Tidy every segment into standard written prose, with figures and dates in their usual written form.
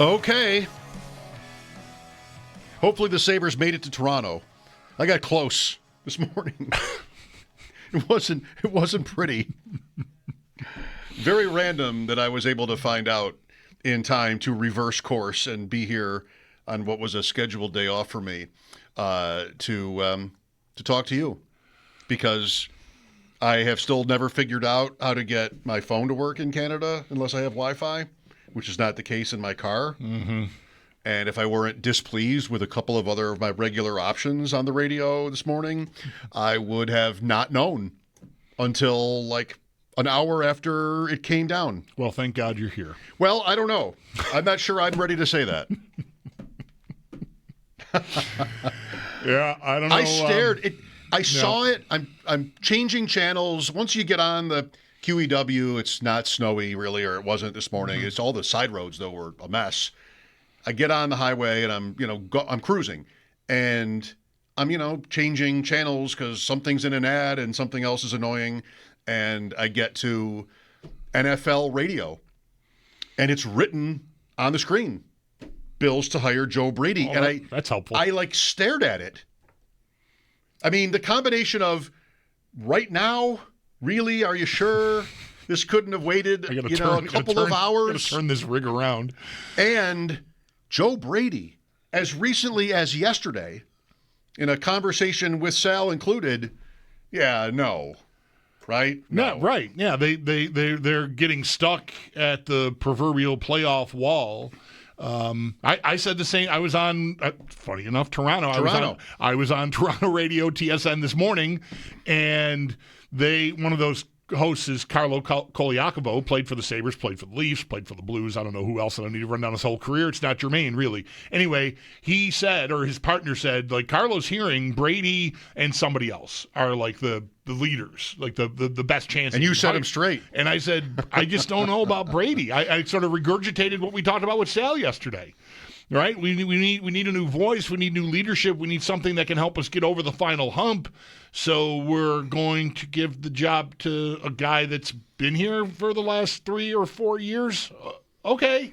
Okay. Hopefully the Sabres made it to Toronto. I got close this morning. It wasn't pretty. Very random that I was able to find out in time to reverse course and be here on what was a scheduled day off for me to talk to you, because I have still never figured out how to get my phone to work in Canada unless I have Wi-Fi, which is not the case in my car. Mm-hmm. And if I weren't displeased with a couple of other of my regular options on the radio this morning, I would have not known until like an hour after it came down. Well, thank God you're here. Well, I don't know. I'm not sure I'm ready to say that. Yeah, I don't know. I stared. I saw it. I'm changing channels. Once you get on the QEW, it's not snowy really, or it wasn't this morning. Mm-hmm. It's all the side roads though were a mess. I get on the highway and I'm cruising, and I'm changing channels because something's in an ad and something else is annoying, and I get to NFL radio, and it's written on the screen, Bills to hire Joe Brady, that's helpful. I stared at it. I mean, the combination of right now, really, are you sure? This couldn't have waited, a couple of hours. I got to turn this rig around. And Joe Brady, as recently as yesterday, in a conversation with Sal included, right? No. Right. Yeah, they're getting stuck at the proverbial playoff wall. I said the same. I was on, funny enough, Toronto. I was on Toronto radio TSN this morning, and one of those hosts is Carlo Koliakovo, played for the Sabres, played for the Leafs, played for the Blues. I don't know who else. I don't need to run down his whole career. It's not germane, really. Anyway, he said, or his partner said, Carlo's hearing Brady and somebody else are like the leaders, like the best chance. And you set him straight. And I said, I just don't know about Brady. I sort of regurgitated what we talked about with Sal yesterday. Right? We need a new voice. We need new leadership. We need something that can help us get over the final hump. So we're going to give the job to a guy that's been here for the last 3 or 4 years. Okay.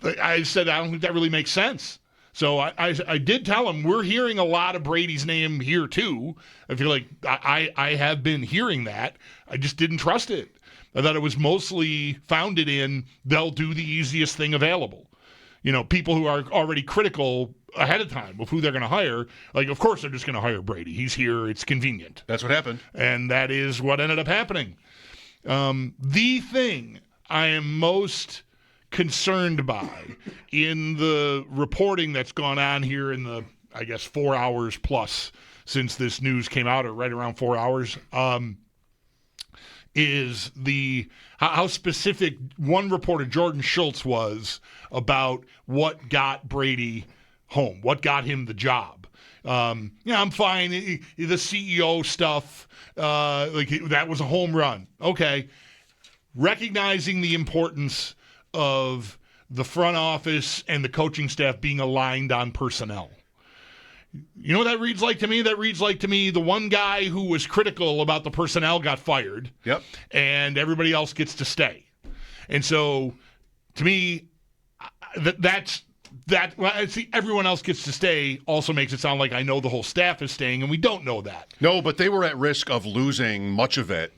I said, I don't think that really makes sense. So I did tell him we're hearing a lot of Brady's name here too. I feel like I have been hearing that. I just didn't trust it. I thought it was mostly founded in they'll do the easiest thing available. People who are already critical ahead of time of who they're going to hire, of course they're just going to hire Brady. He's here. It's convenient. That's what happened. And that is what ended up happening. The thing I am most concerned by in the reporting that's gone on here in the, 4 hours plus since this news came out, or right around 4 hours, is how specific one reporter, Jordan Schultz, was about what got Brady home, what got him the job. I'm fine. The CEO stuff, that was a home run. Okay. Recognizing the importance of the front office and the coaching staff being aligned on personnel. You know what that reads like to me? That reads like to me the one guy who was critical about the personnel got fired. Yep. And everybody else gets to stay. And so, to me, everyone else gets to stay also makes it sound like I know the whole staff is staying, and we don't know that. No, but they were at risk of losing much of it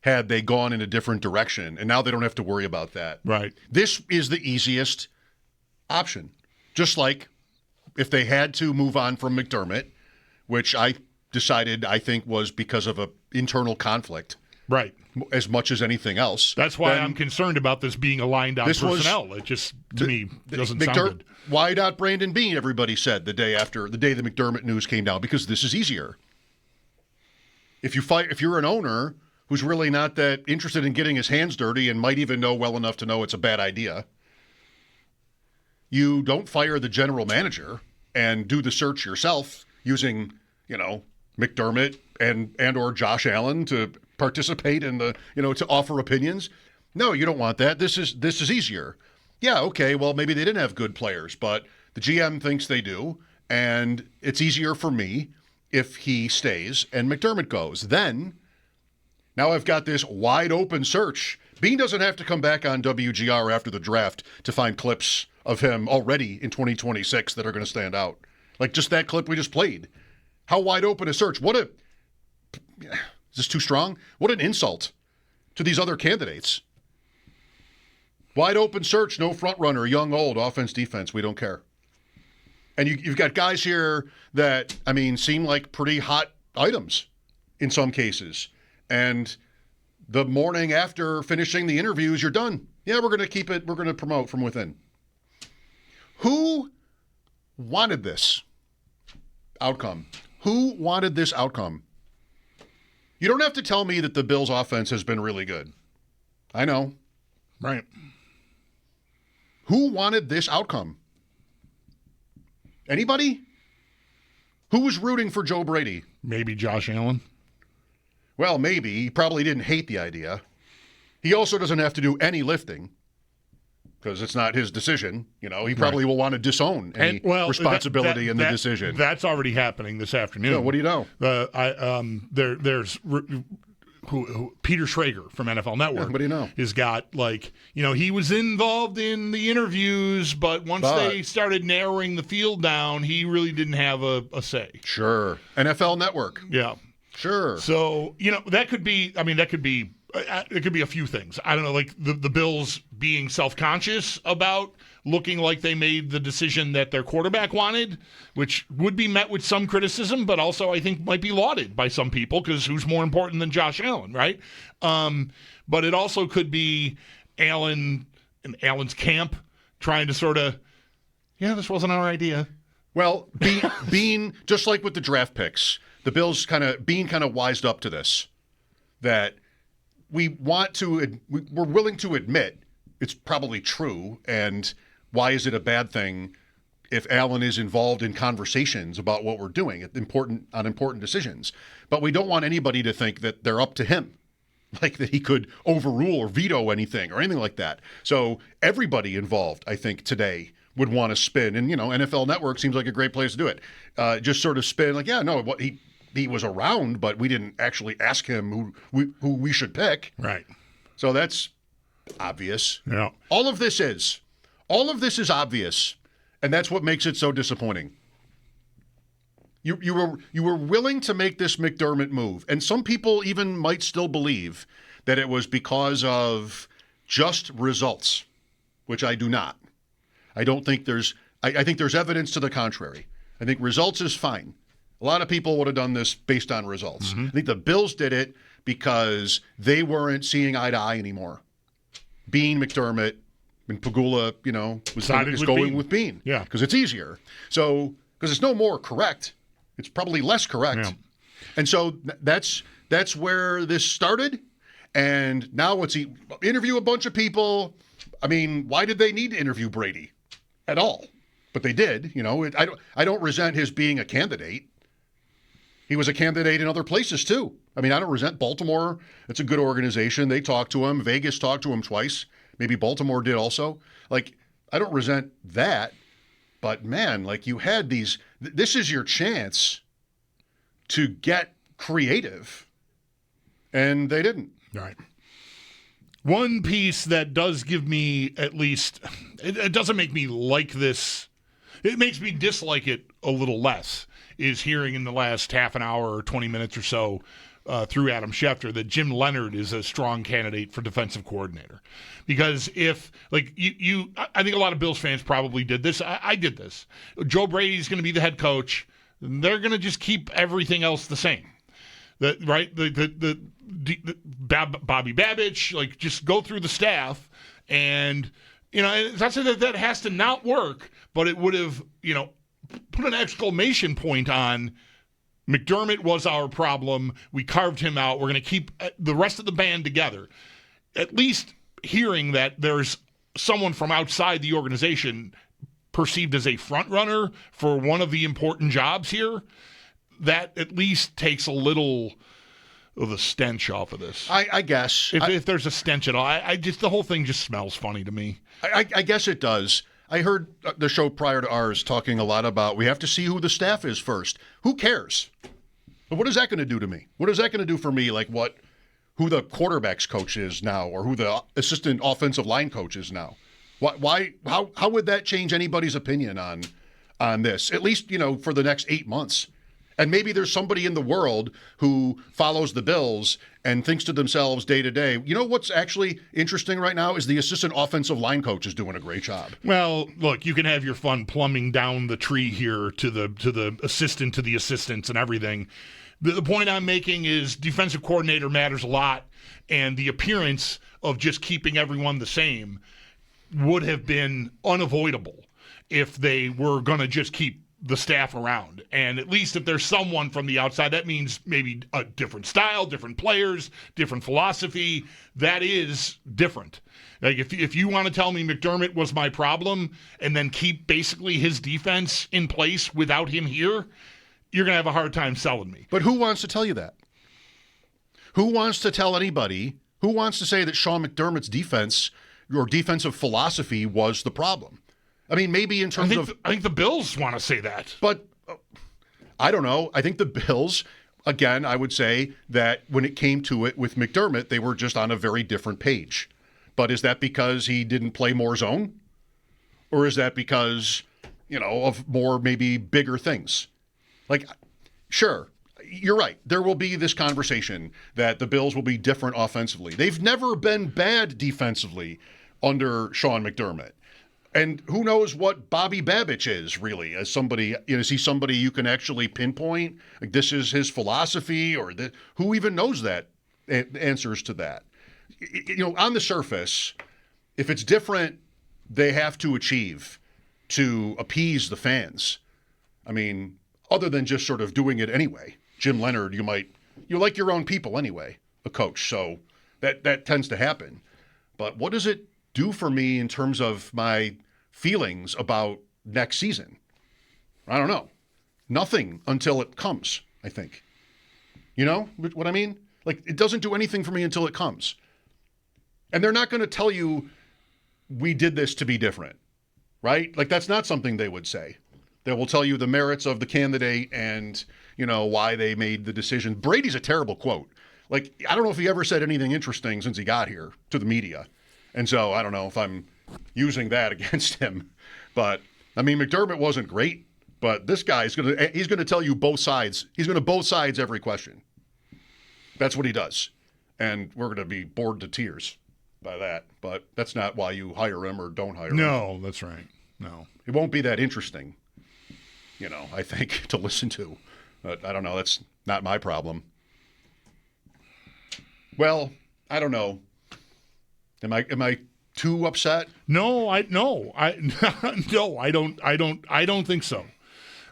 had they gone in a different direction, and now they don't have to worry about that. Right. This is the easiest option. Just like if they had to move on from McDermott, which I decided I think was because of an internal conflict. Right. As much as anything else. That's why I'm concerned about this being aligned on personnel. It just, to me, doesn't sound good. Why not Brandon Beane, everybody said the day the McDermott news came down, because this is easier. If you're an owner who's really not that interested in getting his hands dirty and might even know well enough to know it's a bad idea, you don't fire the general manager and do the search yourself using, McDermott and or Josh Allen to participate in the, to offer opinions. No, you don't want that. This is easier. Yeah, okay, well, maybe they didn't have good players, but the GM thinks they do, and it's easier for me if he stays and McDermott goes. Then, now I've got this wide open search Bean doesn't have to come back on WGR after the draft to find clips of him already in 2026 that are going to stand out. Like just that clip we just played. How wide open a search. Is this too strong? What an insult to these other candidates. Wide open search, no front runner, young, old, offense, defense, we don't care. And you've got guys here that, seem like pretty hot items in some cases. And the morning after finishing the interviews, you're done. Yeah, we're going to keep it. We're going to promote from within. Who wanted this outcome? Who wanted this outcome? You don't have to tell me that the Bills' offense has been really good. I know. Right. Who wanted this outcome? Anybody? Who was rooting for Joe Brady? Maybe Josh Allen. Well, maybe. He probably didn't hate the idea. He also doesn't have to do any lifting because it's not his decision. He probably will want to disown any responsibility in the decision. That's already happening this afternoon. Yeah, what do you know? There's Peter Schrager from NFL Network. What do you know? Has got he was involved in the interviews, but once they started narrowing the field down, he really didn't have a say. Sure. NFL Network. Yeah. Sure. So, that could be, it could be a few things. I don't know, like the Bills being self-conscious about looking like they made the decision that their quarterback wanted, which would be met with some criticism, but also I think might be lauded by some people because who's more important than Josh Allen, right? But it also could be Allen and Allen's camp trying to sort of, this wasn't our idea. Well, Bean, just like with the draft picks, the Bills Bean kind of wised up to this, that we're willing to admit it's probably true, and why is it a bad thing if Allen is involved in conversations about what we're doing on important decisions? But we don't want anybody to think that they're up to him, like that he could overrule or veto anything or anything like that. So everybody involved, I think, today would want to spin, and NFL Network seems like a great place to do it. Just sort of spin like, he was around, but we didn't actually ask him who we should pick. Right. So that's obvious. Yeah. All of this is obvious, and that's what makes it so disappointing. You were willing to make this McDermott move, and some people even might still believe that it was because of just results, which I do not. I don't think I think there's evidence to the contrary. I think results is fine. A lot of people would have done this based on results. Mm-hmm. I think the Bills did it because they weren't seeing eye to eye anymore. Bean, McDermott, and Pagula, is going with Bean. Yeah. Because it's easier. So, because it's no more correct. It's probably less correct. Yeah. And so that's where this started. And now let's interview a bunch of people. Why did they need to interview Brady at all? But they did. I don't resent his being a candidate. He was a candidate in other places, too. I don't resent Baltimore. It's a good organization. They talked to him. Vegas talked to him twice. Maybe Baltimore did also. I don't resent that. But, man, you had these – this is your chance to get creative. And they didn't. Right. One piece that does give me at least – it doesn't make me like this. It makes me dislike it a little less. Is hearing in the last half an hour or 20 minutes or so through Adam Schefter that Jim Leonhard is a strong candidate for defensive coordinator. Because if, I think a lot of Bills fans probably did this. I did this. Joe Brady's going to be the head coach. They're going to just keep everything else the same. Right? The Bobby Babich, just go through the staff and, that's that has to not work, but it would have, put an exclamation point on McDermott was our problem. We carved him out. We're going to keep the rest of the band together. At least hearing that there's someone from outside the organization perceived as a front runner for one of the important jobs here, that at least takes a little of the stench off of this. I guess. If there's a stench at all, the whole thing just smells funny to me. I guess it does. I heard the show prior to ours talking a lot about we have to see who the staff is first. Who cares? But what is that going to do to me? What is that going to do for me? who the quarterback's coach is now or who the assistant offensive line coach is now. How would that change anybody's opinion on this? At least, for the next 8 months. And maybe there's somebody in the world who follows the Bills and thinks to themselves day to day, what's actually interesting right now is the assistant offensive line coach is doing a great job. Well, look, you can have your fun plumbing down the tree here to the assistant to the assistants and everything. The point I'm making is defensive coordinator matters a lot, and the appearance of just keeping everyone the same would have been unavoidable if they were going to just keep the staff around. And at least if there's someone from the outside, that means maybe a different style, different players, different philosophy. That is different. Like if you want to tell me McDermott was my problem and then keep basically his defense in place without him here, you're going to have a hard time selling me. But who wants to tell you that? Who wants to tell anybody? Who wants to say that Sean McDermott's defense or defensive philosophy was the problem? I mean, maybe in terms I think the Bills want to say that. But I don't know. I think the Bills, again, I would say that when it came to it with McDermott, they were just on a very different page. But is that because he didn't play more zone? Or is that because, of more maybe bigger things? Like, sure, you're right. There will be this conversation that the Bills will be different offensively. They've never been bad defensively under Sean McDermott. And who knows what Bobby Babich is really as somebody, is he somebody you can actually pinpoint? Like this is his philosophy or who even knows that answers to that? On the surface, if it's different, they have to achieve to appease the fans. I mean, other than just sort of doing it anyway. Jim Leonard, you like your own people anyway, a coach. So that tends to happen. But what does it do for me in terms of my feelings about next season? I don't know. Nothing until it comes, I think. You know what I mean? Like, it doesn't do anything for me until it comes. And they're not going to tell you, we did this to be different, right? Like, that's not something they would say. They will tell you the merits of the candidate and, why they made the decision. Brady's a terrible quote. Like, I don't know if he ever said anything interesting since he got here to the media. And so I don't know if I'm using that against him. But, I mean, McDermott wasn't great, but this guy he's going to tell you both sides. He's going to both sides every question. That's what he does. And we're going to be bored to tears by that. But that's not why you hire him or don't hire him. No, that's right. No. It won't be that interesting, I think, to listen to. But I don't know. That's not my problem. Well, I don't know. Am I too upset? No, I don't think so.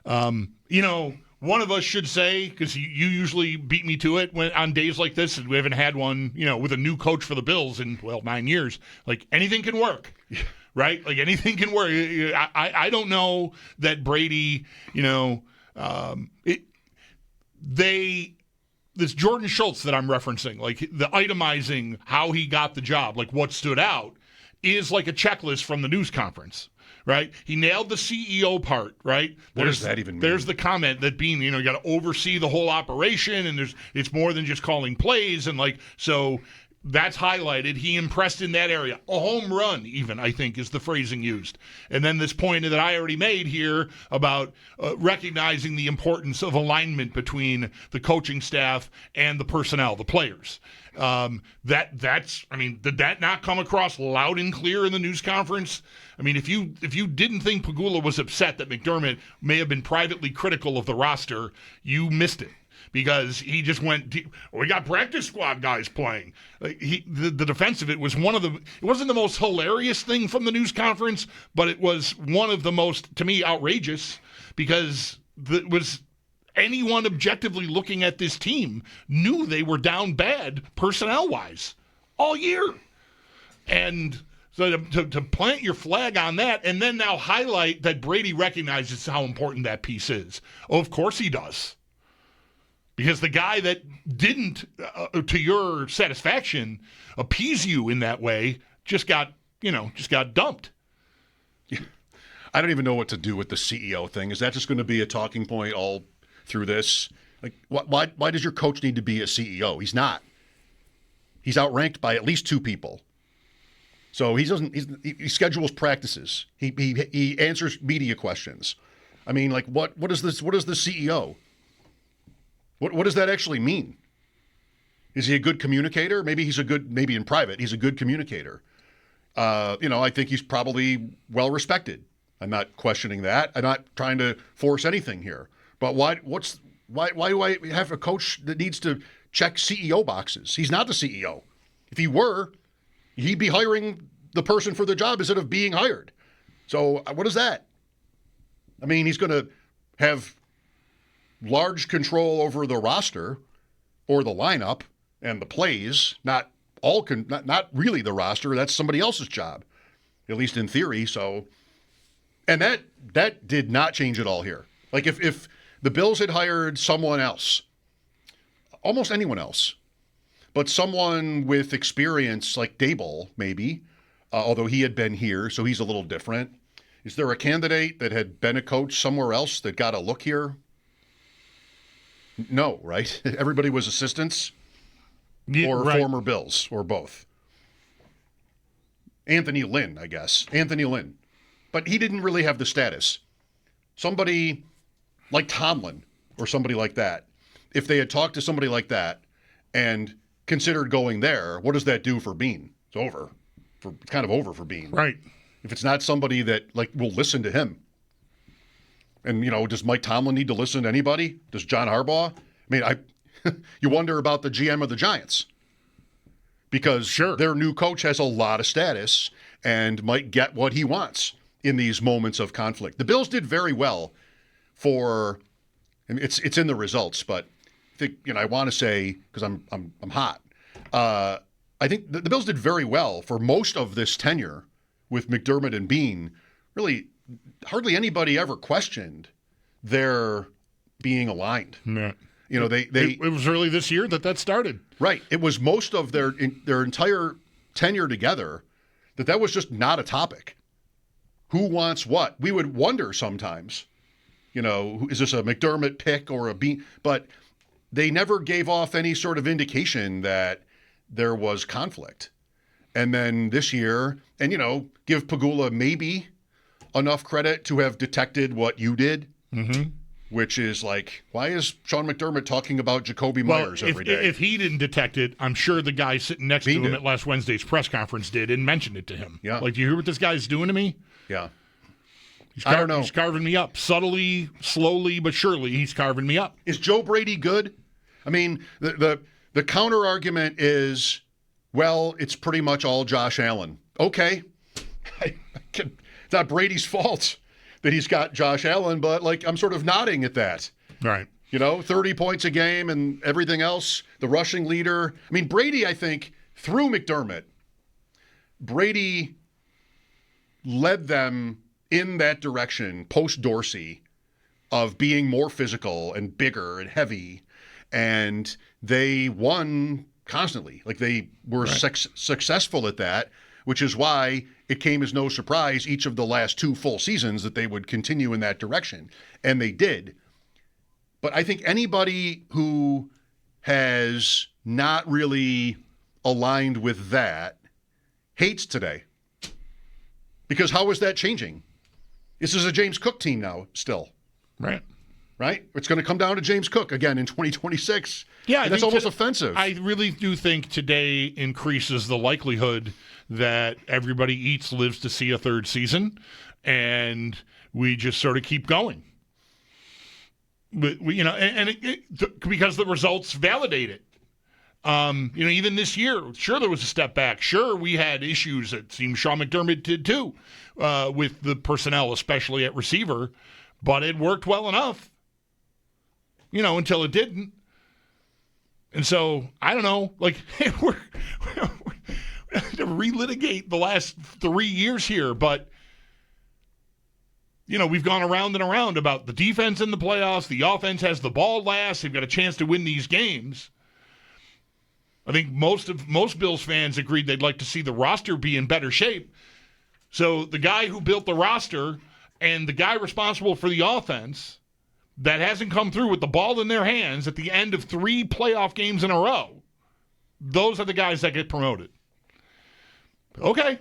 One of us should say, because you usually beat me to it on days like this, and we haven't had one, with a new coach for the Bills in 9 years. Like anything can work, right? Like anything can work. I don't know that Brady, this Jordan Schultz that I'm referencing, like the itemizing how he got the job, like what stood out, is like a checklist from the news conference, right? He nailed the CEO part, right? What does that even mean? There's the comment that being, you got to oversee the whole operation, and it's more than just calling plays, and so that's highlighted. He impressed in that area. A home run, even, I think, is the phrasing used. And then this point that I already made here about recognizing the importance of alignment between the coaching staff and the personnel, the players. Did that not come across loud and clear in the news conference? I mean, if you didn't think Pagula was upset that McDermott may have been privately critical of the roster, you missed it. Because he just went, we got practice squad guys playing. The defense of it was it wasn't the most hilarious thing from the news conference, but it was one of the most, to me, outrageous, because it was anyone objectively looking at this team knew they were down bad personnel-wise all year. And so to plant your flag on that and then now highlight that Brady recognizes how important that piece is. Oh, of course he does. Because the guy that didn't, to your satisfaction, appease you in that way just got dumped. Yeah. I don't even know what to do with the CEO thing. Is that just going to be a talking point all through this? Like, why does your coach need to be a CEO? He's not. He's outranked by at least 2 people. So he schedules practices. He answers media questions. I mean, like, what is this? What is the CEO? What does that actually mean? Is he a good communicator? Maybe in private, he's a good communicator. I think he's probably well respected. I'm not questioning that. I'm not trying to force anything here. But why do I have a coach that needs to check CEO boxes? He's not the CEO. If he were, he'd be hiring the person for the job instead of being hired. So what is that? I mean, he's going to have large control over the roster or the lineup and the plays, not really the roster. That's somebody else's job, at least in theory. So, and that did not change at all here. Like if the Bills had hired someone else, almost anyone else, but someone with experience like Dable, maybe, although he had been here, so he's a little different. Is there a candidate that had been a coach somewhere else that got a look here? No, right? Everybody was assistants or right. Former Bills or both. Anthony Lynn, I guess. Anthony Lynn. But he didn't really have the status. Somebody like Tomlin or somebody like that, if they had talked to somebody like that and considered going there, what does that do for Bean? It's over. It's kind of over for Bean. Right. If it's not somebody that will listen to him. And, does Mike Tomlin need to listen to anybody? Does John Harbaugh? I mean, you wonder about the GM of the Giants. Because their new coach has a lot of status and might get what he wants in these moments of conflict. The Bills did very well it's in the results, but I think, I want to say, because I'm hot, I think the Bills did very well for most of this tenure with McDermott and Bean. Really, hardly anybody ever questioned their being aligned. Yeah. It was really this year that started. Right. It was most of their entire tenure together that was just not a topic. Who wants what? We would wonder sometimes, is this a McDermott pick or a Bean? But they never gave off any sort of indication that there was conflict. And then this year, and, give Pagula maybe enough credit to have detected what you did, which is like, why is Sean McDermott talking about Jacoby Myers every day? If he didn't detect it, I'm sure the guy sitting next to him at last Wednesday's press conference did and mentioned it to him. Yeah. Like, do you hear what this guy's doing to me? Yeah. I don't know. He's carving me up. Subtly, slowly, but surely, he's carving me up. Is Joe Brady good? I mean, the counter argument is, well, it's pretty much all Josh Allen. Okay. It's not Brady's fault that he's got Josh Allen, but I'm sort of nodding at that. Right. 30 points a game and everything else, the rushing leader. I mean, Brady, I think, through McDermott, Brady led them in that direction post-Dorsey of being more physical and bigger and heavy, and they won constantly. They were successful at that, which is why it came as no surprise each of the last 2 full seasons that they would continue in that direction. And they did. But I think anybody who has not really aligned with that hates today. Because how is that changing? This is a James Cook team now still. Right. It's going to come down to James Cook again in 2026. Yeah, that's almost offensive. I really do think today increases the likelihood that everybody lives to see a third season, and we just sort of keep going. But because the results validate it. Even this year, sure, there was a step back. Sure, we had issues. It seems Sean McDermott did too, with the personnel, especially at receiver. But it worked well enough, until it didn't. And so, I don't know, we're to relitigate the last 3 years here, but, we've gone around and around about the defense in the playoffs. The offense has the ball last. They've got a chance to win these games. I think most Bills fans agreed they'd like to see the roster be in better shape. So the guy who built the roster and the guy responsible for the offense that hasn't come through with the ball in their hands at the end of 3 playoff games in a row, those are the guys that get promoted. Okay.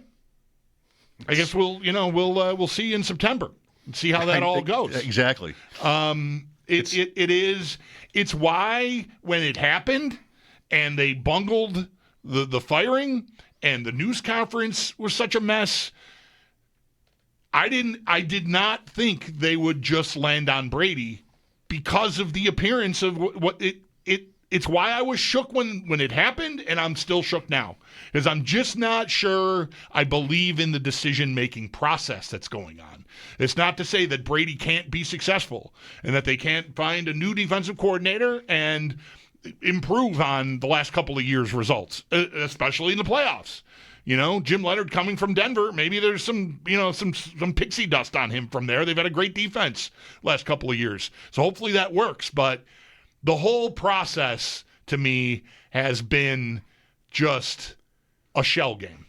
I guess we'll see you in September and see how that all goes. Exactly. It's why when it happened and they bungled the firing and the news conference was such a mess, I did not think they would just land on Brady because of the appearance of what it's why I was shook when it happened, and I'm still shook now. Because I'm just not sure I believe in the decision-making process that's going on. It's not to say that Brady can't be successful and that they can't find a new defensive coordinator and improve on the last couple of years' results, especially in the playoffs. Jim Leonard coming from Denver, maybe there's some pixie dust on him from there. They've had a great defense last couple of years. So hopefully that works. But the whole process, to me, has been just a shell game.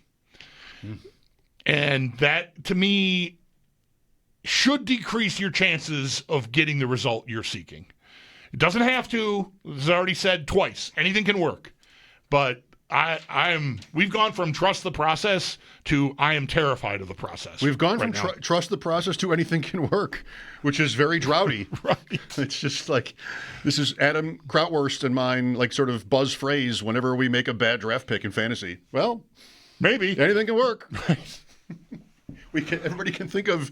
And that, to me, should decrease your chances of getting the result you're seeking. It doesn't have to. As I already said twice, anything can work. But we've gone from trust the process to I am terrified of the process. We've gone from trust the process to anything can work, which is very droughty. Right. It's just like, this is Adam Krautwurst and mine, like, sort of buzz phrase whenever we make a bad draft pick in fantasy. Well, maybe anything can work. Everybody can think of,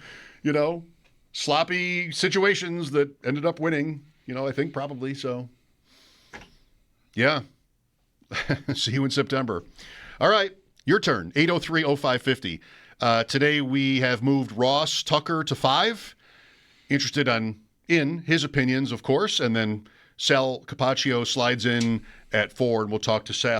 sloppy situations that ended up winning. I think probably so. Yeah. See you in September. All right, your turn. 803-0550. Today we have moved Ross Tucker to 5. Interested in his opinions, of course, and then Sal Capaccio slides in at 4, and we'll talk to Sal.